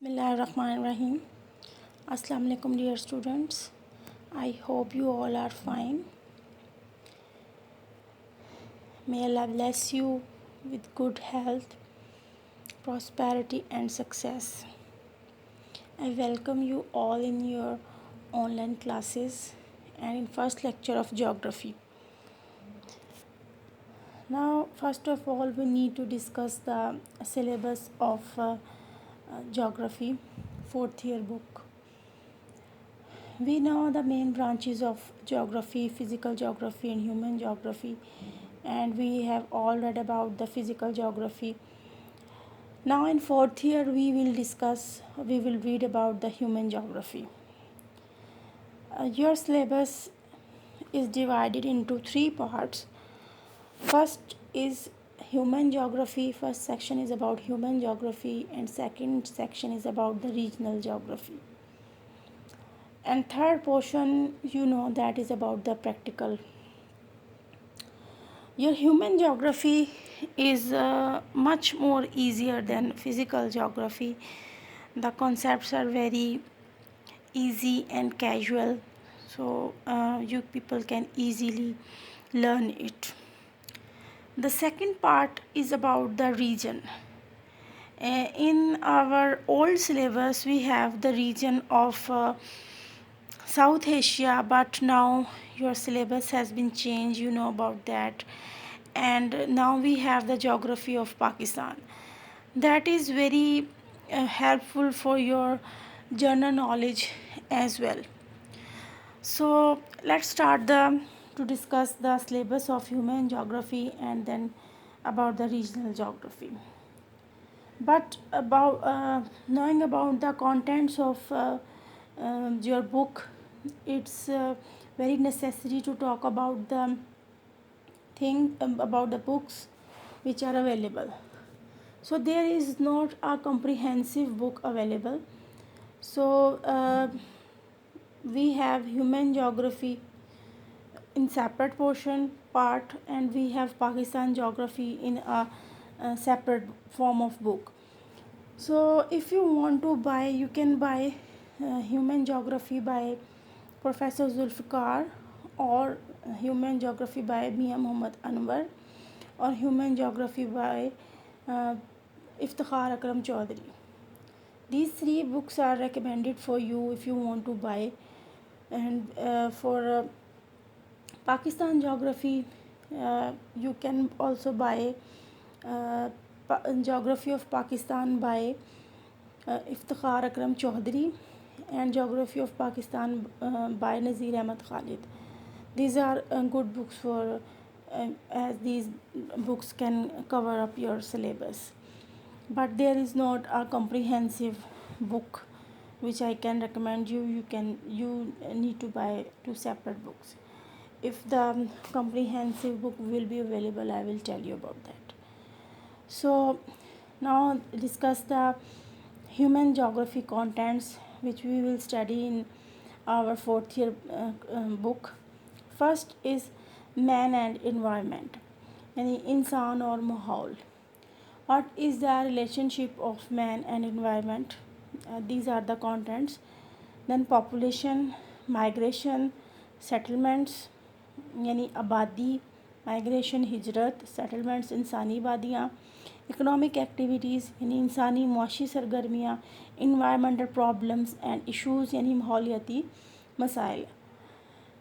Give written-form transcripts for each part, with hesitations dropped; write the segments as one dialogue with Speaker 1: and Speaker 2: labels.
Speaker 1: Bismillahirrahmanirrahim. Assalamu alaikum dear students. I hope you all are fine. May Allah bless you with good health, prosperity and success. I welcome you all in your online classes and in first lecture of geography. Now first of all we need to discuss the syllabus of geography, fourth year book. We know the main branches of geography, physical geography and human geography, and we have all read about the physical geography. Now in fourth year we will read about the human geography. Your syllabus is divided into three parts. First is human geography. First section is about human geography and second section is about the regional geography. And third portion, that is about the practical. Your human geography is much more easier than physical geography. The concepts are very easy and casual, so you people can easily learn it. The second part is about the region. In our old syllabus we have the region of South Asia, but now your syllabus has been changed, you know about that. And now we have the geography of Pakistan. That is very helpful for your general knowledge as well. So let's start to discuss the syllabus of human geography and then about the regional geography. But about knowing about the contents of your book, it's very necessary to talk about the thing about the books which are available. So there is not a comprehensive book available. So we have human geography in separate part, and we have Pakistan geography in a separate form of book. So if you want to buy, you can buy human geography by Professor Zulfikar, or human geography by Mia Muhammad Anwar, or human geography by Iftikhar Akram Chaudhary. These three books are recommended for you if you want to buy. And for Pakistan geography, you can also buy Geography of Pakistan by Iftikhar Akram Chaudhary and Geography of Pakistan by Nazir Ahmad Khalid. These are good books for as these books can cover up your syllabus. But there is not a comprehensive book which I can recommend you. You need to buy two separate books. If the comprehensive book will be available, I will tell you about that. So now discuss the human geography contents which we will study in our fourth year book. First is man and environment, yani insan or mahal. What is the relationship of man and environment? These are the contents. Then population, migration, settlements, यानी आबादी, migration हिजरत, settlements इंसानी आबादियाँ, economic activities यानी इंसानी मुआशी सरगर्मियाँ, environmental problems and issues यानी माहौलियाती मसाइल.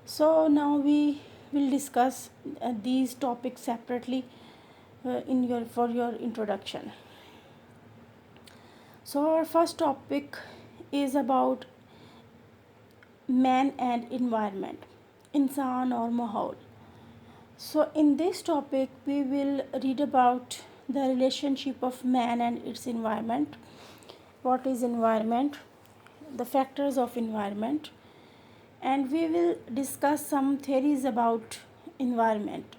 Speaker 1: So now we will discuss these topics separately for your introduction. So our first topic is about man and environment, insan or mahal. So in this topic we will read about the relationship of man and its environment. What is environment? The factors of environment. And we will discuss some theories about environment,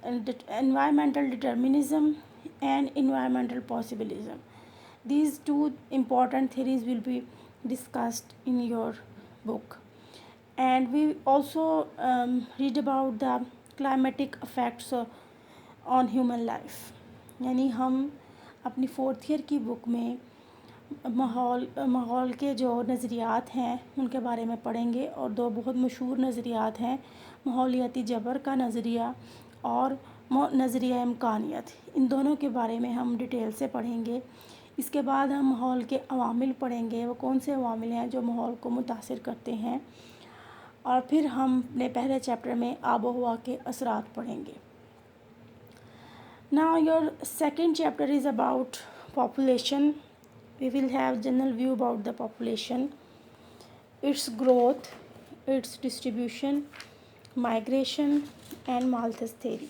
Speaker 1: and environmental determinism and environmental possibilism. These two important theories will be discussed in your book. And we also read about the climatic effects on human life. यानी हम अपनी fourth year की book में ماحول کے جو نظریات ہیں ان کے بارے میں پڑھیں گے، اور دو بہت مشہور نظریات ہیں، ماحولیاتی جبر کا نظریہ اور نظریہ امکانیت، ان دونوں کے بارے میں ہم ڈیٹیل سے پڑھیں گے۔ اس کے بعد ہم ماحول کے عوامل پڑھیں گے، وہ کون سے عوامل ہیں جو ماحول کو متاثر کرتے ہیں، اور پھر ہم اپنے پہلے چیپٹر میں آب و ہوا کے اثرات پڑھیں گے۔ Now your second chapter is about population. We will have general view about the population, its growth, its distribution, migration and Malthus theory.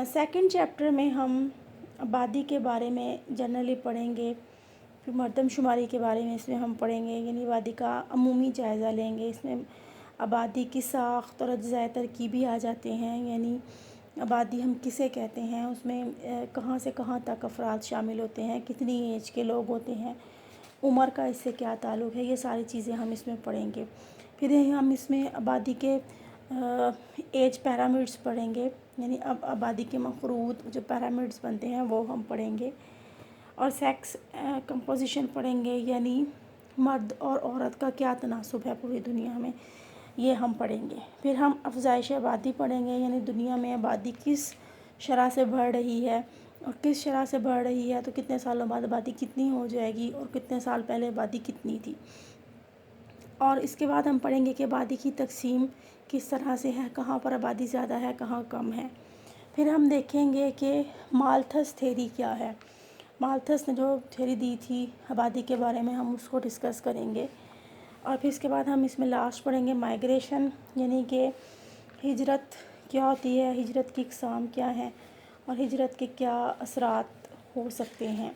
Speaker 1: Second chapter میں ہم آبادی کے بارے میں جنرلی پڑھیں گے، پھر مردم شماری کے بارے میں اس میں ہم پڑھیں گے، یعنی آبادی کا عمومی جائزہ لیں گے۔ اس میں آبادی کی ساخت اور اجزائے ترکیبی آ جاتے ہیں، یعنی آبادی ہم کسے کہتے ہیں، اس میں کہاں سے کہاں تک افراد شامل ہوتے ہیں، کتنی ایج کے لوگ ہوتے ہیں، عمر کا اس سے کیا تعلق ہے، یہ ساری چیزیں ہم اس میں پڑھیں گے۔ پھر ہم اس میں آبادی کے ایج پیرامڈس پڑھیں گے، یعنی اب آبادی کے مفروض جو پیرامڈس بنتے ہیں وہ ہم پڑھیں گے، اور سیکس کمپوزیشن پڑھیں گے، یعنی مرد اور عورت کا کیا تناسب ہے پوری دنیا میں، یہ ہم پڑھیں گے۔ پھر ہم افزائش آبادی پڑھیں گے، یعنی دنیا میں آبادی کس شرح سے بڑھ رہی ہے، اور کس شرح سے بڑھ رہی ہے تو کتنے سالوں بعد آبادی کتنی ہو جائے گی، اور کتنے سال پہلے آبادی کتنی تھی۔ اور اس کے بعد ہم پڑھیں گے کہ آبادی کی تقسیم کس طرح سے ہے، کہاں پر آبادی زیادہ ہے، کہاں کم ہے۔ پھر ہم دیکھیں گے کہ مالتھس تھیوری کیا ہے، مالتھس نے جو تھیوری دی تھی آبادی کے بارے میں، ہم اس کو ڈسکس کریں گے۔ اور پھر اس کے بعد ہم اس میں لاسٹ پڑھیں گے مائگریشن، یعنی کہ ہجرت کیا ہوتی ہے، ہجرت کی اقسام کیا ہیں، اور ہجرت کے کیا اثرات ہو سکتے ہیں۔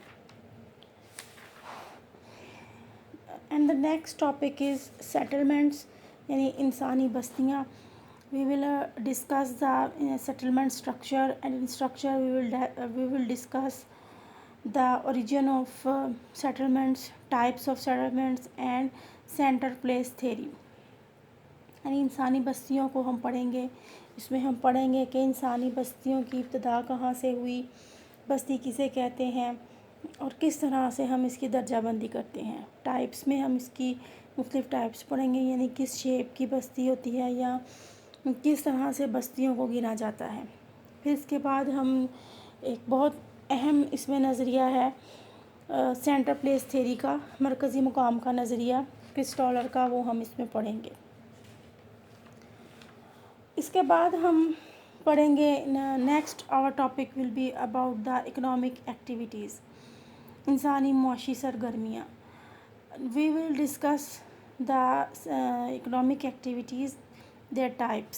Speaker 1: And the next topic is settlements, یعنی انسانی بستیاں۔ We will discuss the settlement structure, and in structure we will discuss the origin of settlements, types of settlements and center place theory. یعنی انسانی بستیوں کو ہم پڑھیں گے، اس میں ہم پڑھیں گے کہ انسانی بستیوں کی ابتدا کہاں سے ہوئی، بستی کسے کہتے ہیں، اور کس طرح سے ہم اس کی درجہ بندی کرتے ہیں۔ ٹائپس میں ہم اس کی مختلف ٹائپس پڑھیں گے، یعنی کس شیپ کی بستی ہوتی ہے یا کس طرح سے بستیوں کو گنا جاتا ہے۔ پھر اس کے بعد ہم ایک بہت اہم اس میں نظریہ ہے سینٹر پلیس تھیوری کا، مرکزی مقام کا نظریہ پسٹالر کا، وہ ہم اس میں پڑھیں گے۔ اس کے بعد ہم پڑھیں گے next our topic will be about the economic activities, انسانی معاشی سرگرمیاں۔ We will discuss the economic activities, their types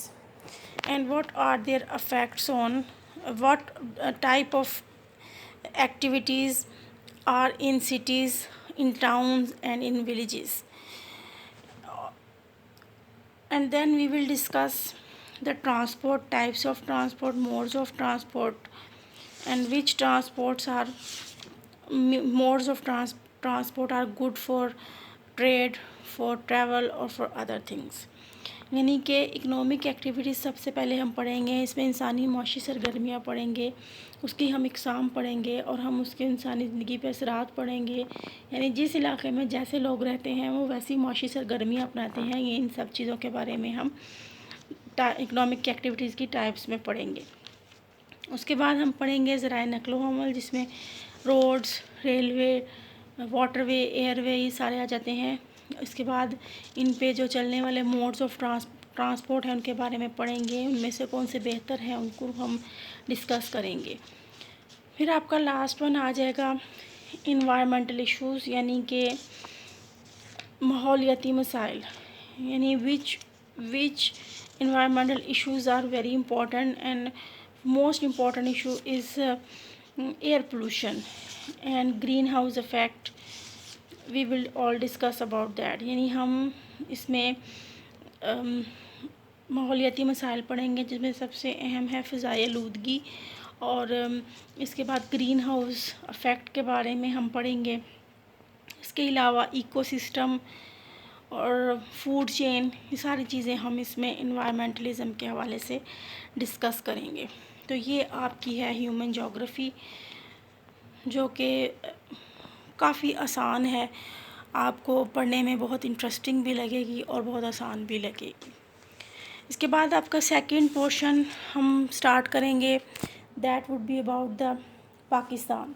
Speaker 1: and what are their effects on what type of activities are in cities, in towns and in villages. And then we will discuss the transport, types of transport, modes of transport, and which transports are modes of transport are good for trade, for travel or for other things. یعنی کہ economic activities سب سے پہلے ہم پڑھیں گے، اس میں انسانی معاشی سرگرمیاں پڑھیں گے، اس کی ہم اقسام پڑھیں گے، اور ہم اس کے انسانی زندگی پہ اثرات پڑھیں گے، یعنی جس علاقے میں جیسے لوگ رہتے ہیں وہ ویسی معاشی سرگرمیاں اپناتے ہیں، یہ ان سب چیزوں کے بارے میں ہم اکنامک ایکٹیویٹیز کی ٹائپس میں پڑھیں گے۔ اس کے بعد ہم پڑھیں گے ذرائع نقل و حمل، جس میں روڈز، ریلوے، واٹر وے، ایئر وے، یہ سارے آ جاتے ہیں۔ اس کے بعد ان پہ جو چلنے والے موڈز آف ٹرانسپورٹ ہیں ان کے بارے میں پڑھیں گے، ان میں سے کون سے بہتر ہیں ان کو ہم ڈسکس کریں گے۔ پھر آپ کا لاسٹ ون آ جائے گا انوائرمنٹل ایشوز، یعنی کہ ماحولیاتی مسائل، یعنی which environmental issues are very important, and most important issue is air pollution and greenhouse effect. We will all discuss about that. یعنی ہم اس میں ماحولیاتی مسائل پڑھیں گے، جس میں سب سے اہم ہے فضائی آلودگی، اور اس کے بعد گرین ہاؤس افیکٹ کے بارے میں ہم پڑھیں گے۔ اس کے علاوہ ایکو سسٹم اور فوڈ چین، یہ ساری چیزیں ہم اس میں انوائرمنٹلزم کے حوالے سے ڈسکس کریں گے۔ تو یہ آپ کی ہے ہیومن جیوگرافی۔ جو کہ کافی آسان ہے، آپ کو پڑھنے میں بہت انٹرسٹنگ بھی لگے گی اور بہت آسان بھی لگے گی. اس کے بعد آپ کا سیکنڈ پورشن ہم اسٹارٹ کریں گے، that would be about the Pakistan.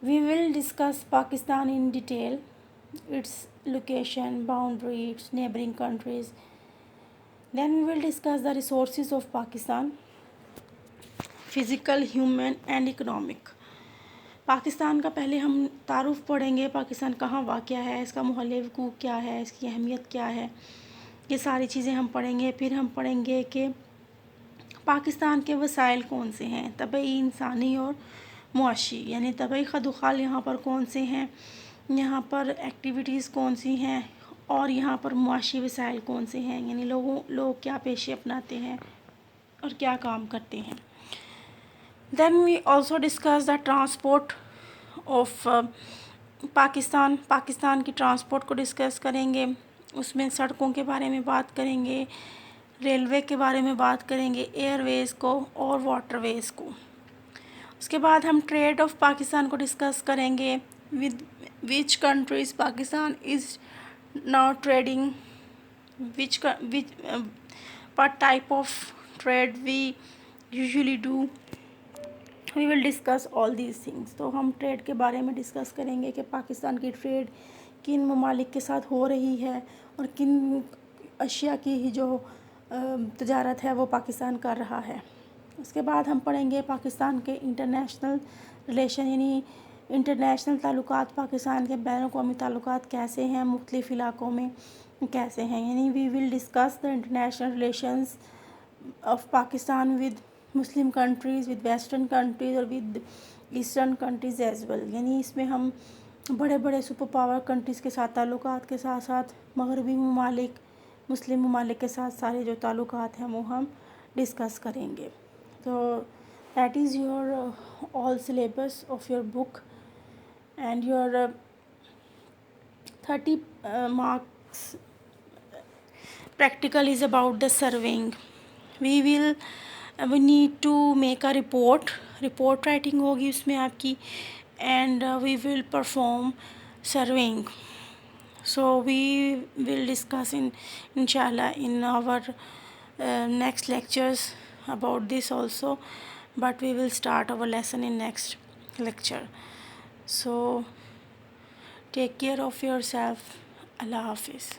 Speaker 1: We will discuss Pakistan in detail, its location, boundary, its neighboring countries. Then we will discuss the resources of Pakistan, physical, human and economic. Pakistan کا پہلے ہم تعارف پڑھیں گے، پاکستان کہاں واقع ہے، اس کا محل وقوع کیا ہے، اس کی اہمیت کیا ہے، یہ ساری چیزیں ہم پڑھیں گے. پھر ہم پڑھیں گے کہ پاکستان کے وسائل کون سے ہیں، طبعی، انسانی اور معاشی. یعنی طبعی خدوخال یہاں پر کون سے ہیں، یہاں پر ایکٹیویٹیز کون سی ہیں، اور یہاں پر معاشی وسائل کون سے ہیں، یعنی لوگ کیا پیشے اپناتے ہیں اور کیا کام کرتے ہیں. Then we also discuss the transport of Pakistan کی ٹرانسپورٹ کو ڈسکس کریں گے. اس میں سڑکوں کے بارے میں بات کریں گے، ریلوے کے بارے میں بات کریں گے، ایئر ویز کو اور واٹر ویز کو. اس کے بعد ہم ٹریڈ آف پاکستان کو ڈسکس کریں گے، with which countries Pakistan is now trading, what type of trade we usually do. We will discuss all these things. تو ہم ٹریڈ کے بارے میں ڈسکس کریں گے کہ پاکستان کی ٹریڈ کن ممالک کے ساتھ ہو رہی ہے اور کن اشیاء کی جو تجارت ہے وہ پاکستان کر رہا ہے. اس کے بعد ہم پڑھیں گے پاکستان کے انٹرنیشنل ریلیشن، یعنی انٹرنیشنل تعلقات، پاکستان کے بین الاقوامی تعلقات کیسے ہیں، مختلف علاقوں میں کیسے ہیں. یعنی we will discuss the international relations of Pakistan with Muslim countries, with western countries اور with eastern countries as well. یعنی اس میں ہم بڑے بڑے سپر پاور کنٹریز کے ساتھ تعلقات کے ساتھ ساتھ مغربی ممالک، مسلم ممالک کے ساتھ سارے جو تعلقات ہیں وہ ہم ڈسکس کریں گے. تو that is your all syllabus of your book and your 30 marks practical is about the surveying. We need to make a report writing ہوگی اس میں آپ کی, and we will perform surveying. So we will discuss inshallah in our next lectures about this also, but we will start our lesson in next lecture. So take care of yourself. Allah Hafiz.